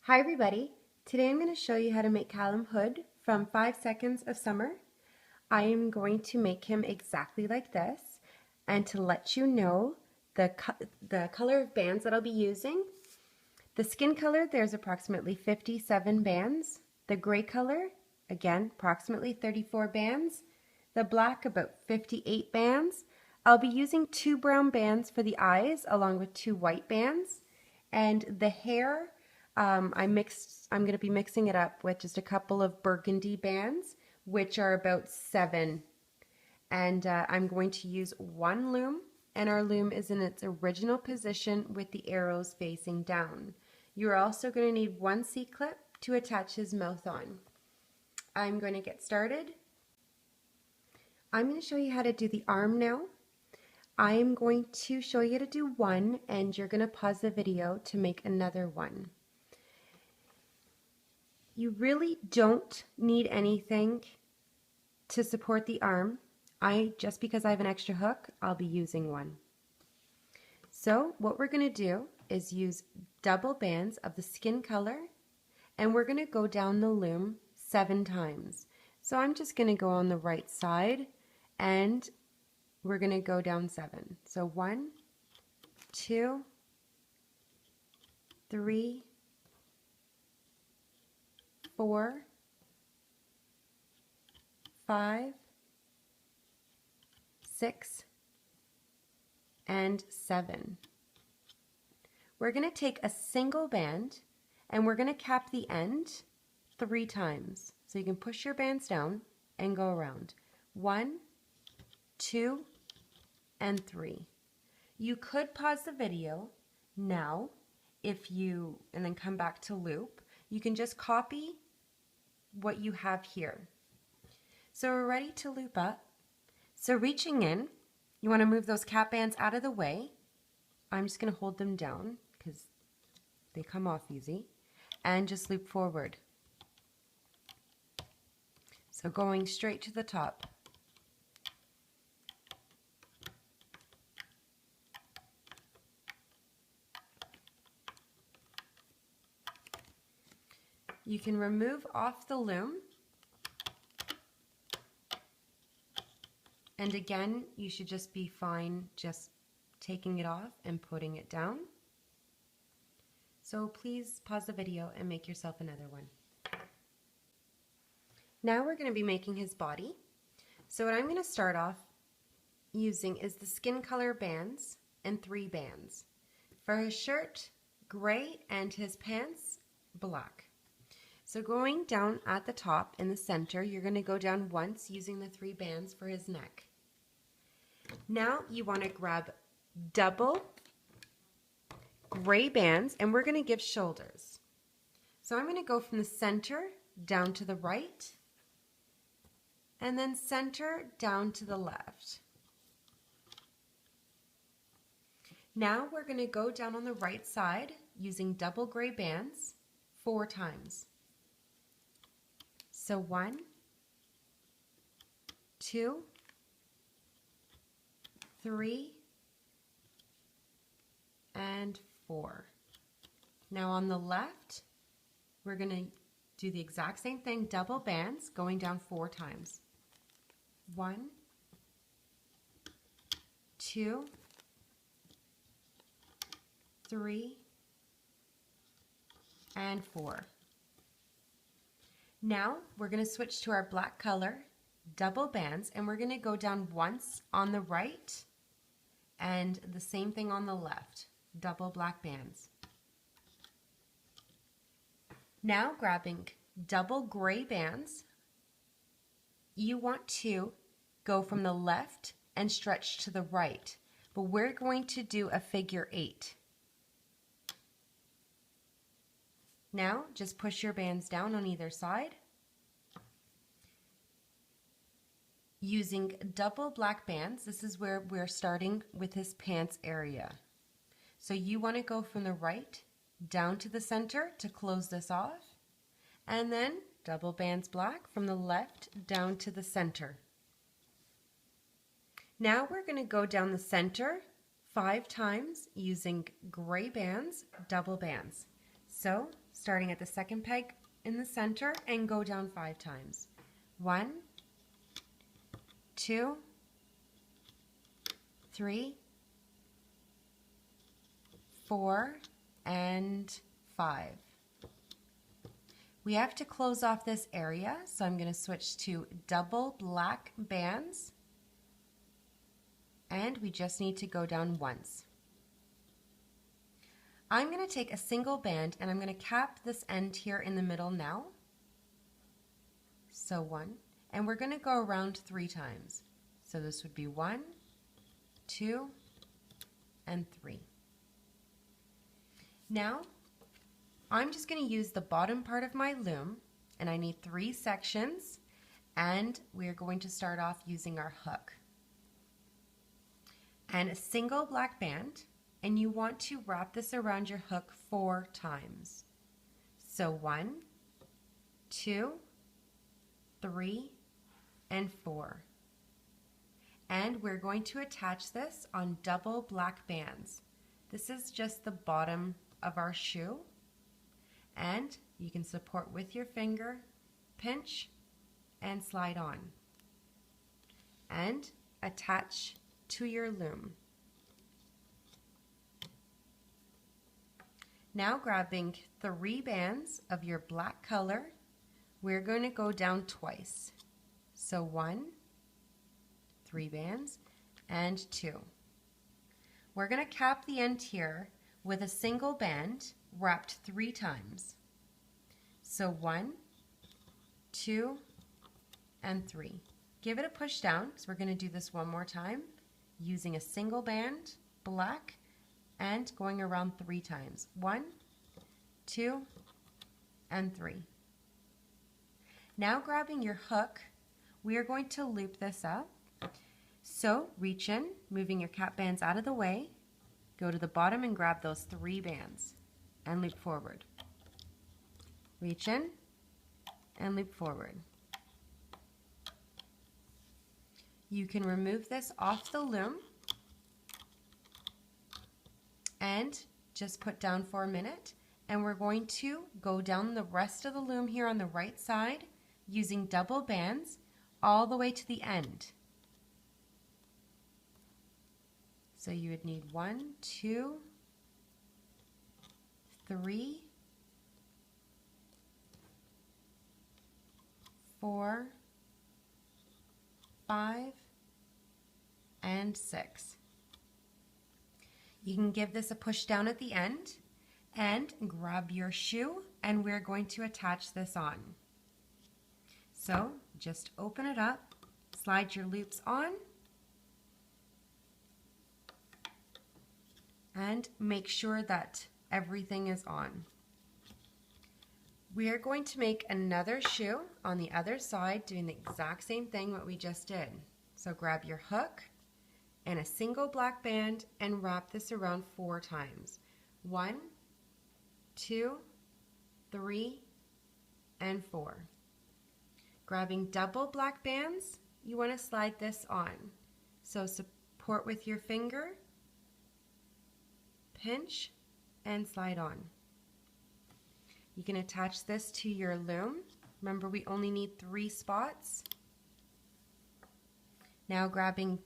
Hi everybody, today I'm going to show you how to make Calum hood from 5 Seconds of Summer. I am going to make him exactly like this, and to let you know the color of bands that I'll be using. The skin color, there's approximately 57 bands. The gray color, again, approximately 34 bands. The black, about 58 bands. I'll be using 2 brown bands for the eyes along with 2 white bands. And the hair, I'm going to be mixing it up with just a couple of burgundy bands, which are about 7. And I'm going to use 1 loom, and our loom is in its original position with the arrows facing down. You're also going to need 1 C-clip to attach his mouth on. I'm going to get started. I'm going to show you how to do the arm now. I'm going to show you how to do one, and you're going to pause the video to make another one. You really don't need anything to support the arm. Just because I have an extra hook, I'll be using one. So what we're going to do is use double bands of the skin color, and we're going to go down the loom 7 times. So I'm just going to go on the right side, and we're going to go down 7. So 1, 2, 3, 4, 5, 6, and 7. We're going to take a single band and we're going to cap the end 3 times. So you can push your bands down and go around. 1, 2, and 3. You could pause the video now and then come back to loop. You can just copy what you have here. So we're ready to loop up. So reaching in, you want to move those cap bands out of the way. I'm just going to hold them down because they come off easy, and just loop forward. So going straight to the top. You can remove off the loom, and again, you should just be fine just taking it off and putting it down. So please pause the video and make yourself another one. Now we're going to be making his body. So what I'm going to start off using is the skin color bands and 3 bands. For his shirt, gray, and his pants, black. So going down at the top in the center, you're going to go down once using the 3 bands for his neck. Now you want to grab double gray bands, and we're going to give shoulders. So I'm going to go from the center down to the right, and then center down to the left. Now we're going to go down on the right side using double gray bands 4 times. So 1, 2, 3, and 4. Now on the left, we're going to do the exact same thing, double bands, going down 4 times. 1, 2, 3, and 4. Now we're going to switch to our black color, double bands, and we're going to go down once on the right and the same thing on the left, double black bands. Now grabbing double gray bands, you want to go from the left and stretch to the right, but we're going to do a figure 8. Now just push your bands down on either side. Using double black bands, this is where we're starting with his pants area. So you want to go from the right down to the center to close this off, and then double bands black from the left down to the center. Now we're going to go down the center 5 times using gray bands, double bands. So starting at the second peg in the center, and go down 5 times. 1, 2, 3, 4, and 5. We have to close off this area, so I'm going to switch to double black bands, and we just need to go down once. I'm going to take a single band and I'm going to cap this end here in the middle now. So 1, and we're going to go around 3 times. So this would be 1, 2, and 3. Now, I'm just going to use the bottom part of my loom, and I need 3 sections, and we're going to start off using our hook. And a single black band, and you want to wrap this around your hook 4 times. So 1, 2, 3, and 4. And we're going to attach this on double black bands. This is just the bottom of our shoe, and you can support with your finger, pinch, and slide on, and attach to your loom. Now grabbing 3 bands of your black color, we're going to go down twice. So 1, 3 bands, and 2. We're going to cap the end here with a single band wrapped 3 times. So 1, 2, and 3. Give it a push down, because we're going to do this one more time using a single band, black, and going around 3 times. 1, 2, and 3. Now grabbing your hook, we are going to loop this up. So reach in, moving your cap bands out of the way, go to the bottom and grab those 3 bands and loop forward. Reach in and loop forward. You can remove this off the loom and just put down for a minute, and we're going to go down the rest of the loom here on the right side using double bands all the way to the end. So you would need 1, 2, 3, 4, 5, and 6. You can give this a push down at the end and grab your shoe, and we're going to attach this on. So just open it up, slide your loops on, and make sure that everything is on. We are going to make another shoe on the other side doing the exact same thing what we just did. So grab your hook and a single black band and wrap this around 4 times. 1, 2, 3, and 4. Grabbing double black bands, you want to slide this on. So support with your finger, pinch, and slide on. You can attach this to your loom. Remember, we only need 3 spots. Now grabbing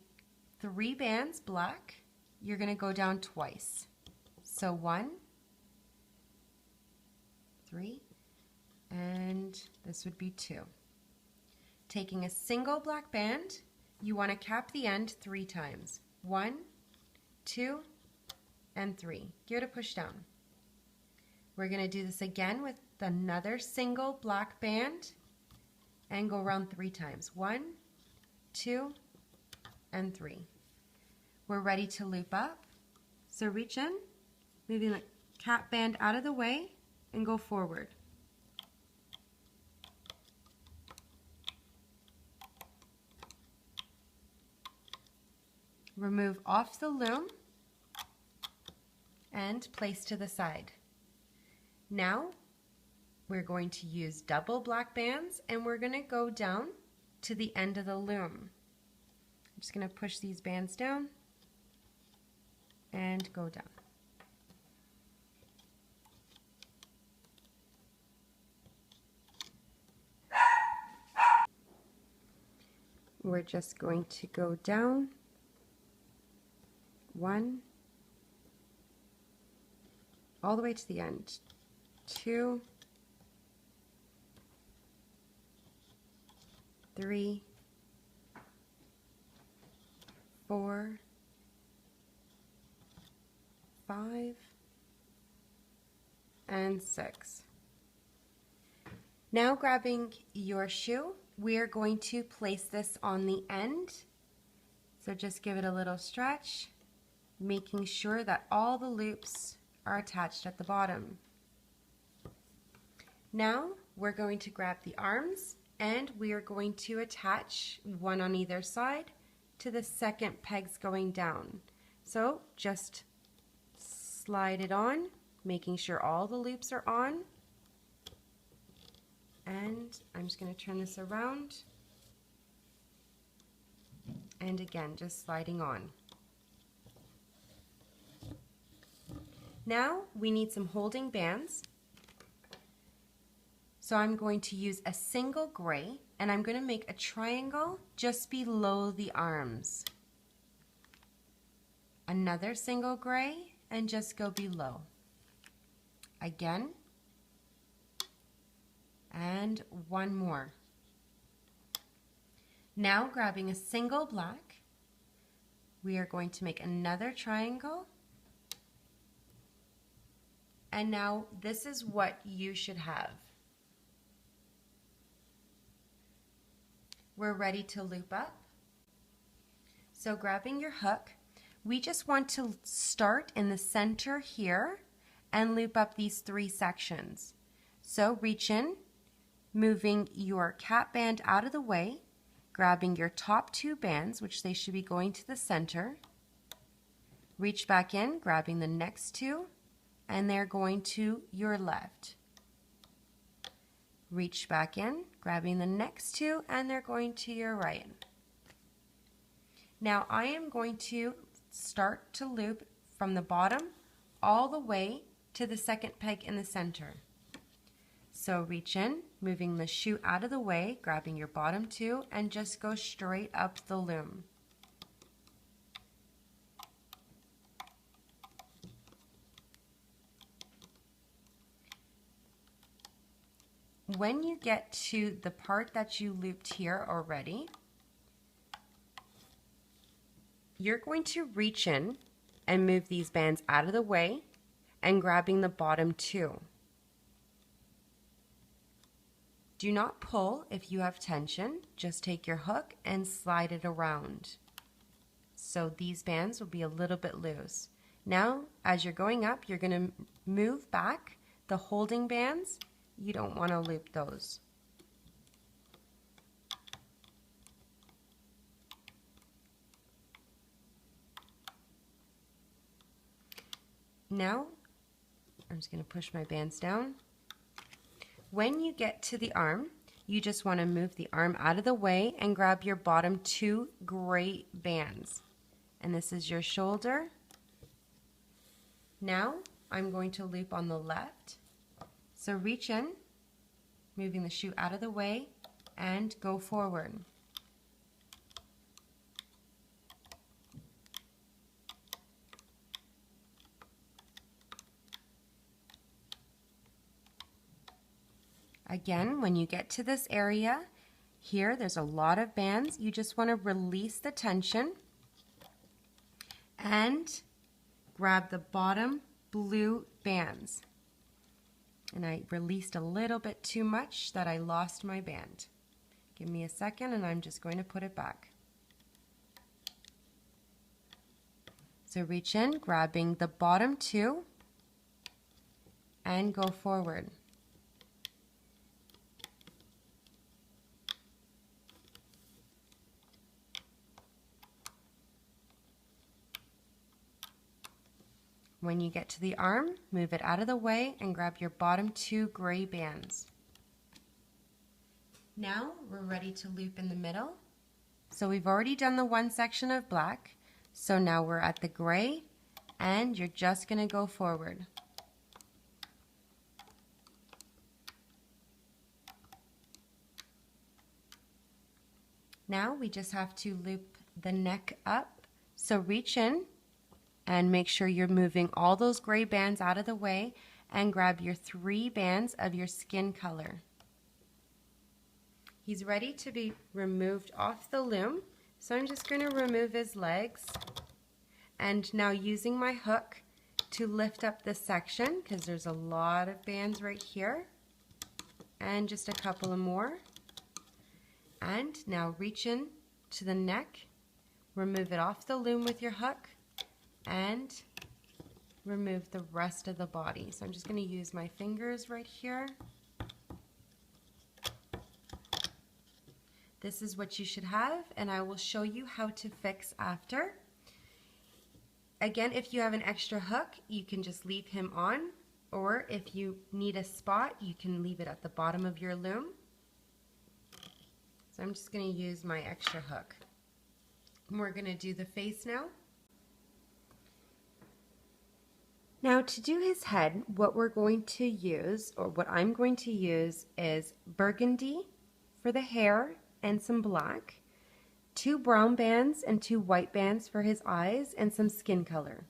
3 bands black, you're going to go down twice. So 1, 3, and this would be 2. Taking a single black band, you want to cap the end 3 times. 1, 2, and 3. Give it a push down. We're going to do this again with another single black band and go around 3 times. 1, 2, and 3. We're ready to loop up. So reach in, moving the cap band out of the way, and go forward. Remove off the loom and place to the side. Now we're going to use double black bands, and we're going to go down to the end of the loom. I'm just going to push these bands down and go down. we're just going to go down 1, all the way to the end, 2, 3, 4, 5, and 6. Now grabbing your shoe, we are going to place this on the end. So just give it a little stretch, making sure that all the loops are attached at the bottom. Now we're going to grab the arms and we are going to attach one on either side to the second pegs going down. So just slide it on, making sure all the loops are on. And I'm just going to turn this around. And again, just sliding on. Now we need some holding bands. So I'm going to use a single gray and I'm going to make a triangle just below the arms. Another single gray and just go below. Again. And one more. Now grabbing a single black, we are going to make another triangle. And now this is what you should have. We're ready to loop up. So grabbing your hook, we just want to start in the center here and loop up these 3 sections. So reach in, moving your cap band out of the way, grabbing your top 2 bands, which they should be going to the center. Reach back in, grabbing the next 2, and they're going to your left. Reach back in, grabbing the next 2, and they're going to your right. Now I am going to start to loop from the bottom all the way to the second peg in the center. So reach in, moving the shoe out of the way, grabbing your bottom 2, and just go straight up the loom. When you get to the part that you looped here already, you're going to reach in and move these bands out of the way and grabbing the bottom 2. Do not pull if you have tension, just take your hook and slide it around. So these bands will be a little bit loose. Now, as you're going up, you're going to move back the holding bands. You don't want to loop those. Now, I'm just going to push my bands down. When you get to the arm, you just want to move the arm out of the way and grab your bottom 2 gray bands. And this is your shoulder. Now, I'm going to loop on the left. So reach in, moving the shoe out of the way, and go forward. Again, when you get to this area, here there's a lot of bands. You just want to release the tension and grab the bottom blue bands. And I released a little bit too much that I lost my band. Give me a second and I'm just going to put it back. So reach in, grabbing the bottom 2 and go forward. When you get to the arm, move it out of the way and grab your bottom 2 gray bands. Now we're ready to loop in the middle. So we've already done the one section of black. So now we're at the gray and you're just going to go forward. Now we just have to loop the neck up. So reach in and make sure you're moving all those gray bands out of the way and grab your 3 bands of your skin color. He's ready to be removed off the loom, so I'm just going to remove his legs. And now using my hook to lift up this section, because there's a lot of bands right here, and just a couple of more. And now reach in to the neck, remove it off the loom with your hook, and remove the rest of the body. So I'm just going to use my fingers right here. This is what you should have, and I will show you how to fix after. Again, if you have an extra hook, you can just leave him on, or if you need a spot, you can leave it at the bottom of your loom. So I'm just going to use my extra hook. And we're going to do the face now. Now to do his head, what we're going to use, or what I'm going to use, is burgundy for the hair and some black, 2 brown bands and 2 white bands for his eyes, and some skin color.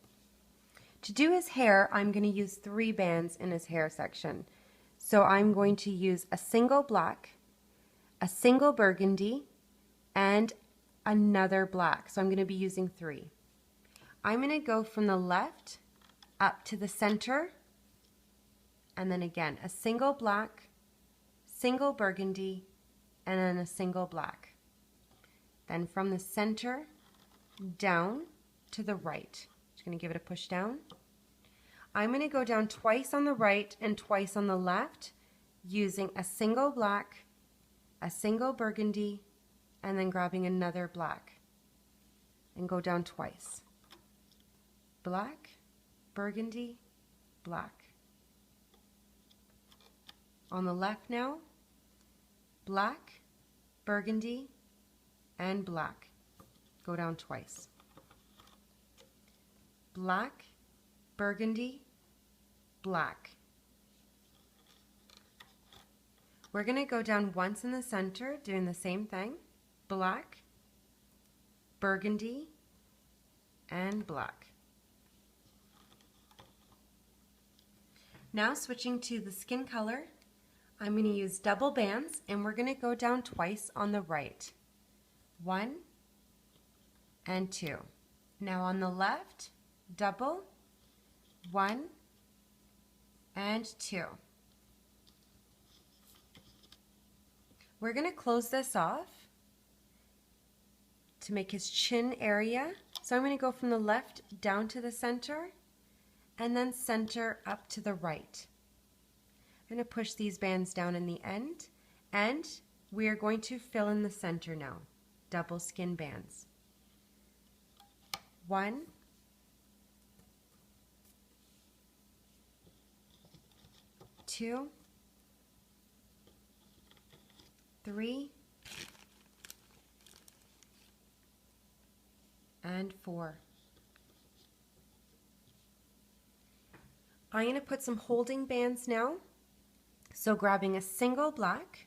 To do his hair, I'm going to use 3 bands in his hair section. So I'm going to use a single black, a single burgundy, and another black. So I'm going to be using 3. I'm going to go from the left up to the center, and then again a single black, single burgundy, and then a single black. Then from the center down to the right. Just going to give it a push down. I'm going to go down twice on the right and twice on the left using a single black, a single burgundy, and then grabbing another black, and go down twice. Black, burgundy, black. On the left now, black, burgundy, and black. Go down twice. Black, burgundy, black. We're going to go down once in the center, doing the same thing. Black, burgundy, and black. Now switching to the skin color, I'm going to use double bands, and we're going to go down twice on the right. 1 and 2. Now on the left, double, 1 and 2. We're going to close this off to make his chin area. So I'm going to go from the left down to the center, and then center up to the right. I'm going to push these bands down in the end, and we are going to fill in the center now. Double skin bands. 1, 2, 3, and 4. I'm going to put some holding bands now. So grabbing a single black,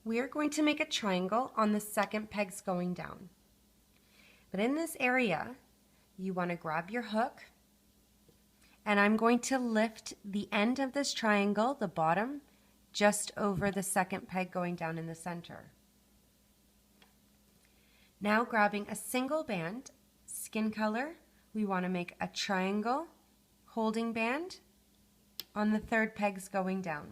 we are going to make a triangle on the second pegs going down. But in this area, you want to grab your hook, and I'm going to lift the end of this triangle, the bottom, just over the second peg going down in the center. Now grabbing a single band, skin color, we want to make a triangle holding band on the third pegs going down.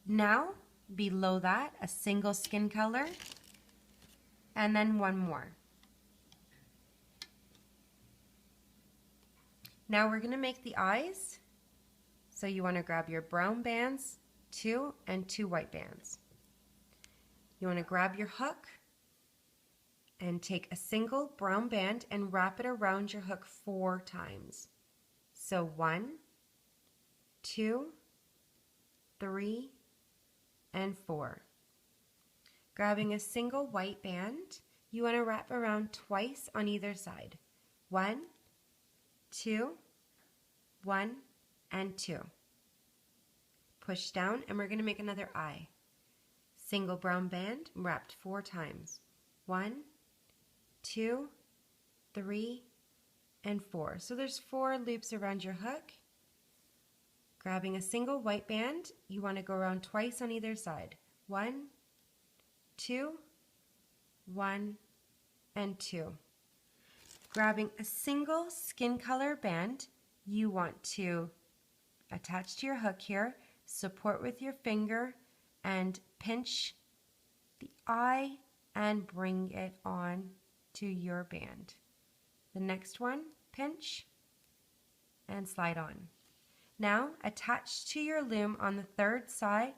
Now below that, a single skin color, and then one more. Now we're going to make the eyes. So you want to grab your brown bands, 2 and 2 white bands. You want to grab your hook and take a single brown band and wrap it around your hook 4 times. So 1, 2, 3, and 4. Grabbing a single white band, you want to wrap around twice on either side. 1, 2, 1, and 2. Push down, and we're going to make another eye. single brown band wrapped 4 times. 1, 2, 3, and 4. So there's 4 loops around your hook. Grabbing a single white band, you want to go around twice on either side. 1, 2, 1, and 2. Grabbing a single skin color band, you want to attach to your hook here, support with your finger, and pinch the eye and bring it on to your band. The next one, pinch and slide on. Now attach to your loom on the third side,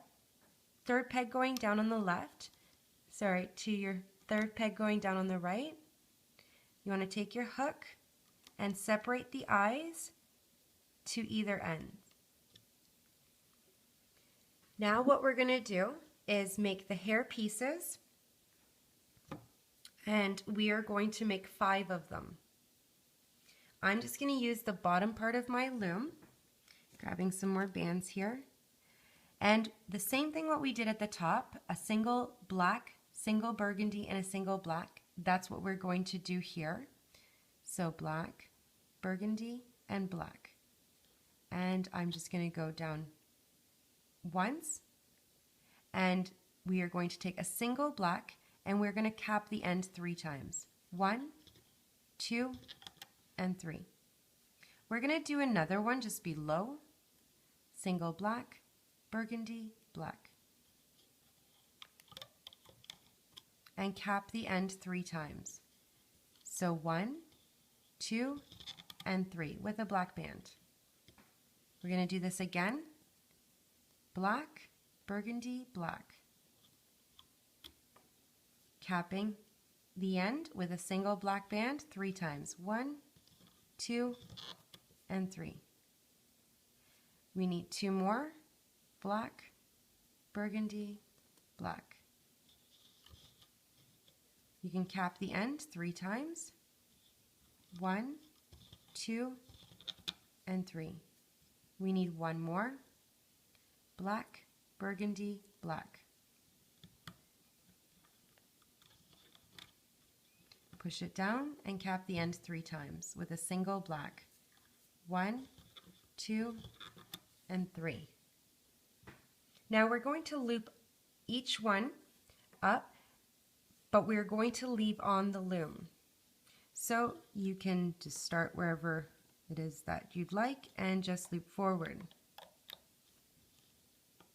third peg going down on the left, to your third peg going down on the right. You want to take your hook and separate the eyes to either end. Now what we're going to do is make the hair pieces, and we are going to make 5 of them. I'm just going to use the bottom part of my loom, grabbing some more bands here, and the same thing what we did at the top, a single black, single burgundy, and a single black. That's what we're going to do here. So black, burgundy, and black. And I'm just going to go down once, and we are going to take a single black, and we're going to cap the end 3 times. 1, 2, and 3. We're going to do another one just below. Single black, burgundy, black. And cap the end 3 times. So 1, 2, and 3 with a black band. We're going to do this again. Black, burgundy, black. Capping the end with a single black band 3 times. 1, 2, and 3. We need 2 more. Black, burgundy, black. You can cap the end 3 times. 1, 2, and 3. We need 1 more. Black, burgundy, black. Push it down and cap the end 3 times with a single black. 1, 2, and 3. Now we're going to loop each one up, but we're going to leave on the loom. So you can just start wherever it is that you'd like and just loop forward.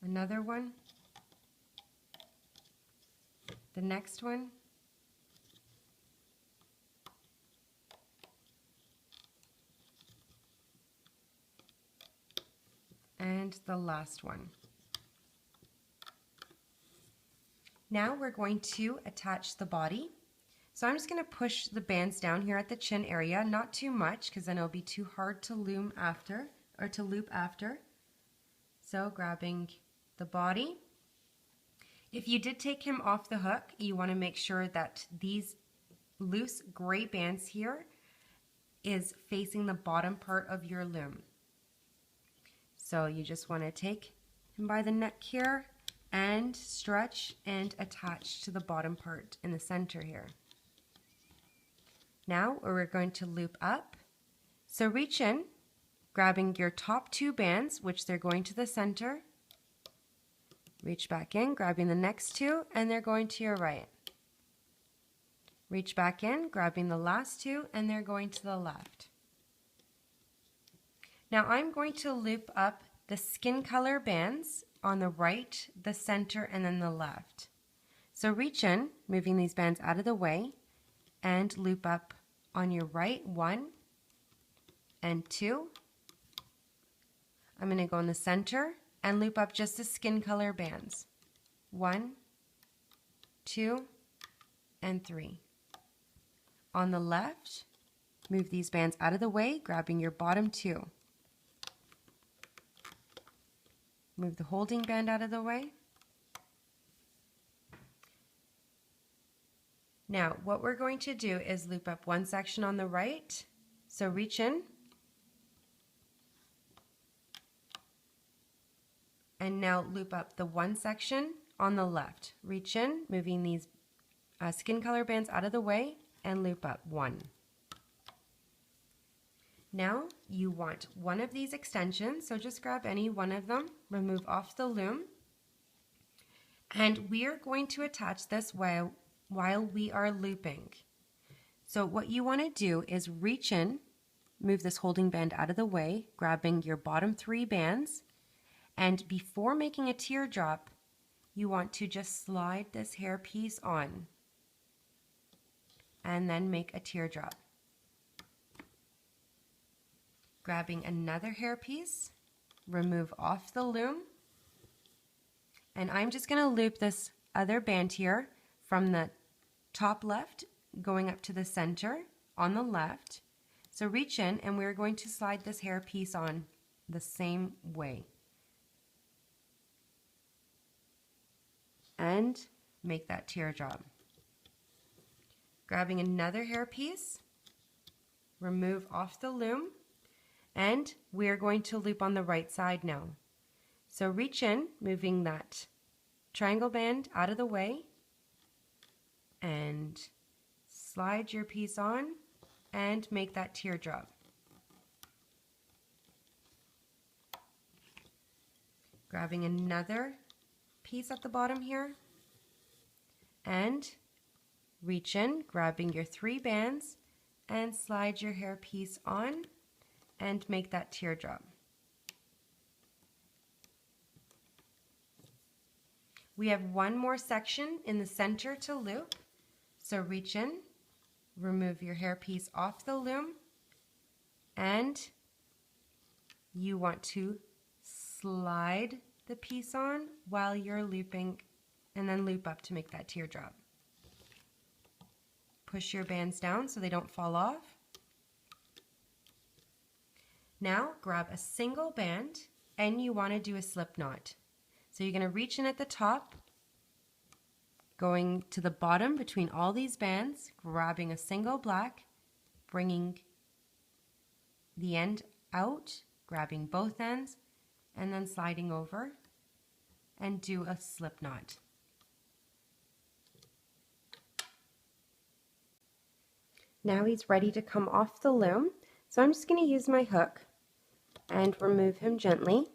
Another one. The next one. And the last one. Now we're going to attach the body. So I'm just going to push the bands down here at the chin area, not too much because then it'll be too hard to loom after, or to loop after. So grabbing the body. If you did take him off the hook, you want to make sure that these loose gray bands here is facing the bottom part of your loom. So you just want to take him by the neck here and stretch and attach to the bottom part in the center here. Now we're going to loop up. So reach in, grabbing your top 2 bands, which they're going to the center. Reach back in, grabbing the next 2, and they're going to your right. Reach back in, grabbing the last 2, and they're going to the left. Now I'm going to loop up the skin color bands on the right, the center, and then the left. So reach in, moving these bands out of the way, and loop up on your right 1 and 2. I'm going to go in the center and loop up just the skin color bands. 1, 2, and 3. On the left, move these bands out of the way, grabbing your bottom 2. Move the holding band out of the way. Now, what we're going to do is loop up one section on the right. So reach in. And now loop up the one section on the left. Reach in, moving these skin color bands out of the way, and loop up 1. Now you want one of these extensions, so just grab any one of them, remove off the loom, and we are going to attach this while we are looping. So what you want to do is reach in, move this holding band out of the way, grabbing your bottom 3 bands, and before making a teardrop, you want to just slide this hair piece on and then make a teardrop. Grabbing another hair piece, remove off the loom, and I'm just going to loop this other band here from the top left going up to the center on the left. So reach in and we're going to slide this hair piece on the same way. And make that teardrop. Grabbing another hair piece, remove off the loom, and we're going to loop on the right side now. So reach in, moving that triangle band out of the way, and slide your piece on and make that teardrop. Grabbing another piece at the bottom here, and reach in, grabbing your 3 bands, and slide your hair piece on and make that teardrop. We have one more section in the center to loop, so reach in, remove your hair piece off the loom, and you want to slide the piece on while you're looping, and then loop up to make that teardrop. Push your bands down so they don't fall off. Now grab a single band and you want to do a slip knot. So you're going to reach in at the top, going to the bottom between all these bands, grabbing a single black, bringing the end out, grabbing both ends, and then sliding over and do a slip knot. Now he's ready to come off the loom, so I'm just going to use my hook and remove him gently.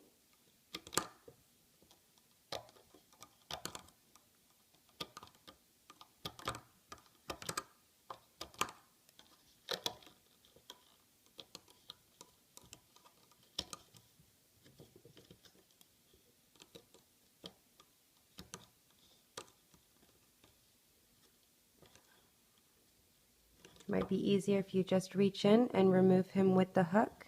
Might be easier if you just reach in and remove him with the hook.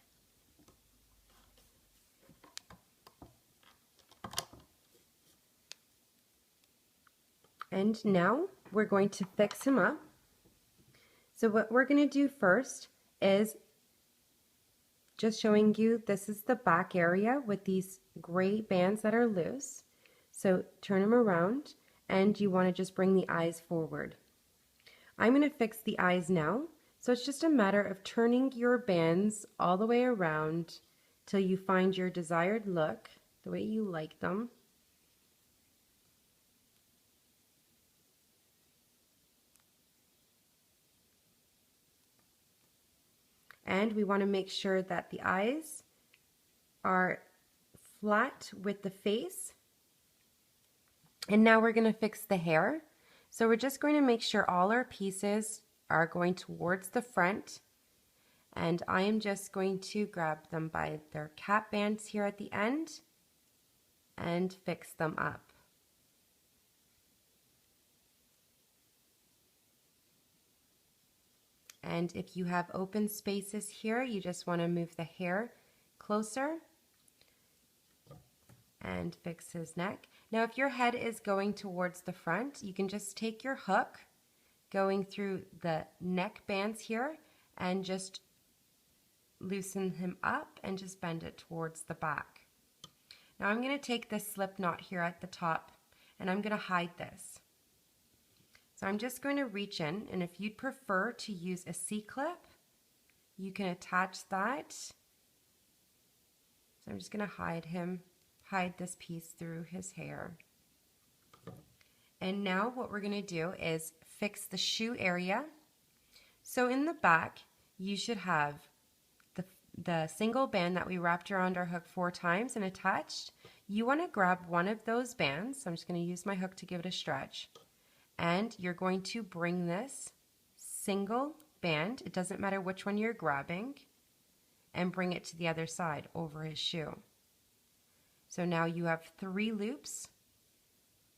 And now we're going to fix him up. So what we're going to do first is just showing you this is the back area with these gray bands that are loose. So turn them around and you want to just bring the eyes forward. I'm going to fix the eyes now. So it's just a matter of turning your bands all the way around till you find your desired look, the way you like them. And we want to make sure that the eyes are flat with the face. And now we're going to fix the hair. So we're just going to make sure all our pieces are going towards the front. And I am just going to grab them by their cap bands here at the end and fix them up. And if you have open spaces here, you just want to move the hair closer and fix his neck. Now if your head is going towards the front, you can just take your hook going through the neck bands here and just loosen him up and just bend it towards the back. Now I'm going to take this slip knot here at the top and I'm going to hide this. So I'm just going to reach in, and if you'd prefer to use a C-clip, you can attach that. So I'm just going to hide this piece through his hair. And now what we're going to do is fix the shoe area. So in the back, you should have the single band that we wrapped around our hook 4 times and attached. You want to grab one of those bands. So I'm just going to use my hook to give it a stretch. And you're going to bring this single band, it doesn't matter which one you're grabbing, and bring it to the other side over his shoe. So now you have 3 loops.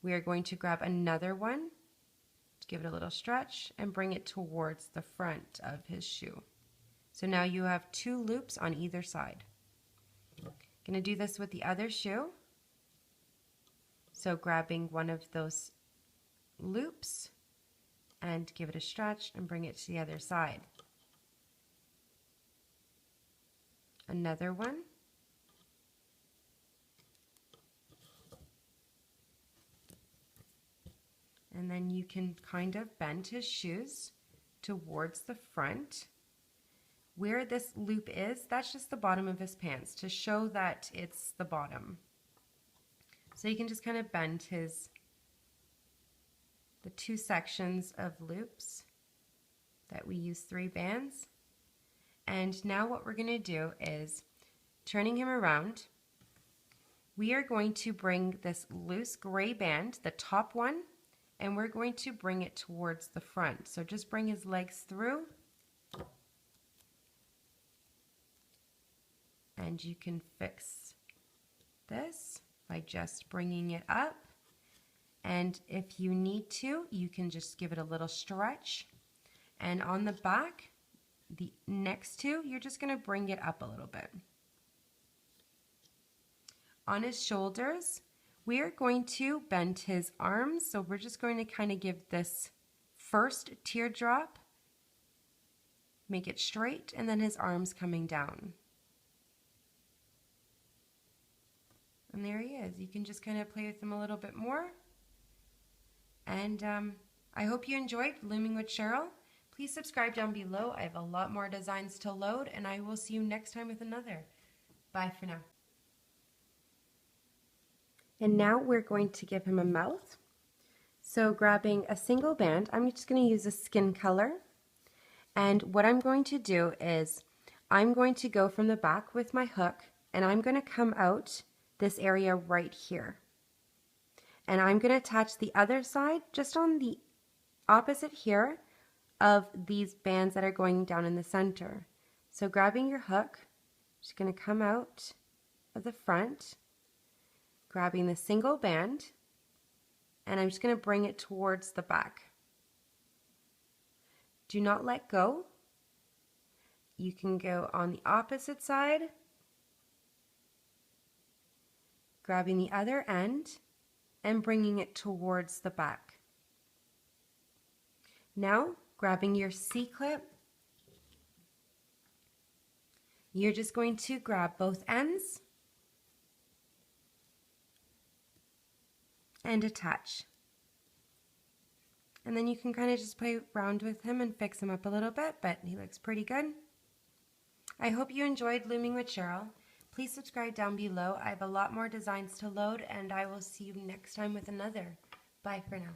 We are going to grab another one, give it a little stretch, and bring it towards the front of his shoe. So now you have 2 loops on either side. Going to do this with the other shoe. So grabbing one of those loops and give it a stretch and bring it to the other side. Another one. And then you can kind of bend his shoes towards the front. Where this loop is, that's just the bottom of his pants to show that it's the bottom. So you can just kind of bend the 2 sections of loops that we use 3 bands. And now what we're going to do is, turning him around, we are going to bring this loose gray band, the top one, and we're going to bring it towards the front. So just bring his legs through, and you can fix this by just bringing it up. And if you need to, you can just give it a little stretch. And on the back, the next 2, you're just going to bring it up a little bit. On his shoulders, we are going to bend his arms. So we're just going to kind of give this first teardrop, make it straight, and then his arms coming down. And there he is. You can just kind of play with him a little bit more. And I hope you enjoyed Looming with Cheryl. Please subscribe down below. I have a lot more designs to load, and I will see you next time with another. Bye for now. And now we're going to give him a mouth. So grabbing a single band, I'm just going to use a skin color. And what I'm going to do is I'm going to go from the back with my hook, and I'm going to come out this area right here. And I'm going to attach the other side just on the opposite here of these bands that are going down in the center. So grabbing your hook, just going to come out of the front, grabbing the single band, and I'm just going to bring it towards the back. Do not let go. You can go on the opposite side, grabbing the other end and bringing it towards the back. Now, grabbing your C-clip, you're just going to grab both ends and attach. And then you can kind of just play around with him and fix him up a little bit, but he looks pretty good. I hope you enjoyed Looming with Cheryl. Please subscribe down below. I have a lot more designs to load, and I will see you next time with another. Bye for now.